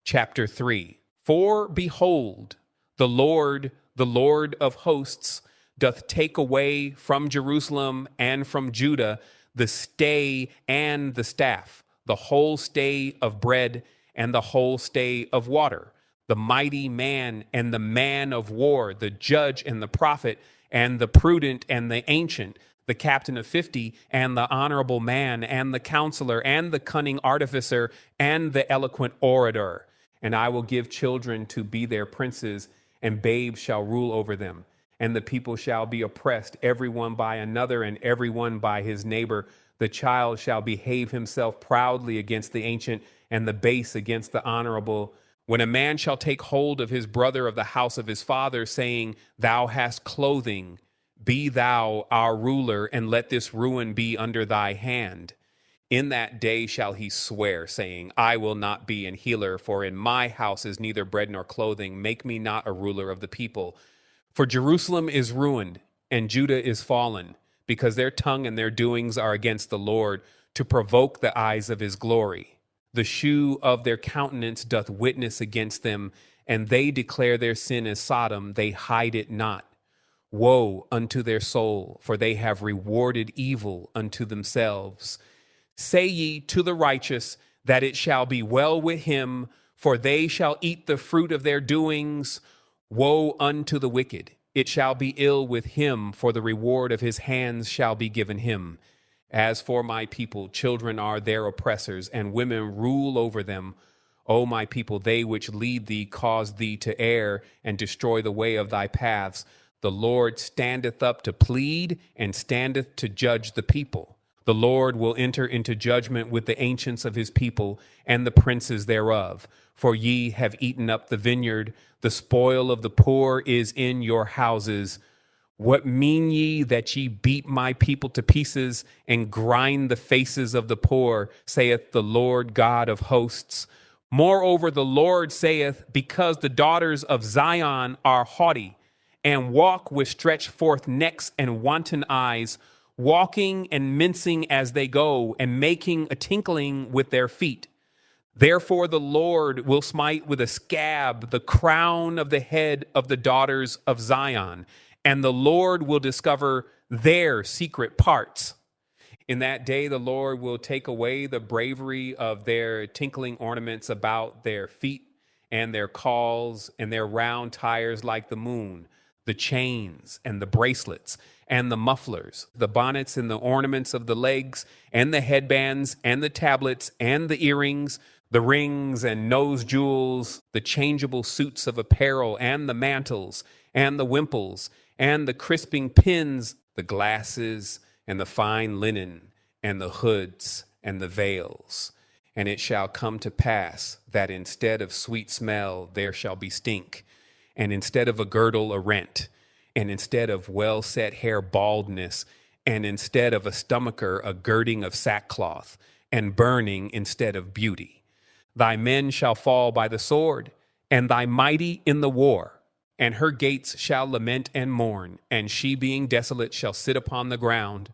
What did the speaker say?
Chapter 3. For behold, the Lord of hosts, doth take away from Jerusalem and from Judah the stay and the staff, the whole stay of bread and the whole stay of water, the mighty man and the man of war, the judge and the prophet, and the prudent and the ancient, the captain of 50, and the honorable man, and the counselor, and the cunning artificer, and the eloquent orator. And I will give children to be their princes, and babes shall rule over them. And the people shall be oppressed, every one by another, and every one by his neighbor. The child shall behave himself proudly against the ancient, and the base against the honorable. When a man shall take hold of his brother of the house of his father, saying, Thou hast clothing, be thou our ruler, and let this ruin be under thy hand. In that day shall he swear, saying, I will not be an healer, for in my house is neither bread nor clothing. Make me not a ruler of the people. For Jerusalem is ruined, and Judah is fallen, because their tongue and their doings are against the Lord, to provoke the eyes of his glory. The shew of their countenance doth witness against them, and they declare their sin as Sodom, they hide it not. Woe unto their soul, for they have rewarded evil unto themselves. Say ye to the righteous that it shall be well with him, for they shall eat the fruit of their doings. Woe unto the wicked, it shall be ill with him, for the reward of his hands shall be given him. As for my people, children are their oppressors, and women rule over them. O my people, they which lead thee cause thee to err, and destroy the way of thy paths. The Lord standeth up to plead, and standeth to judge the people. The Lord will enter into judgment with the ancients of his people and the princes thereof. For ye have eaten up the vineyard, the spoil of the poor is in your houses. What mean ye that ye beat my people to pieces and grind the faces of the poor, saith the Lord God of hosts. Moreover, the Lord saith, because the daughters of Zion are haughty, and walk with stretched forth necks and wanton eyes, walking and mincing as they go, and making a tinkling with their feet. Therefore the Lord will smite with a scab the crown of the head of the daughters of Zion, and the Lord will discover their secret parts. In that day the Lord will take away the bravery of their tinkling ornaments about their feet, and their cauls, and their round tires like the moon, the chains and the bracelets, and the mufflers, the bonnets and the ornaments of the legs, and the headbands, and the tablets, and the earrings, the rings and nose jewels, the changeable suits of apparel, and the mantles, and the wimples, and the crisping pins, the glasses, and the fine linen, and the hoods, and the veils. And it shall come to pass that instead of sweet smell there shall be stink, and instead of a girdle a rent, and instead of well-set hair baldness, and instead of a stomacher a girding of sackcloth, and burning instead of beauty. Thy men shall fall by the sword, and thy mighty in the war, and her gates shall lament and mourn, and she being desolate shall sit upon the ground.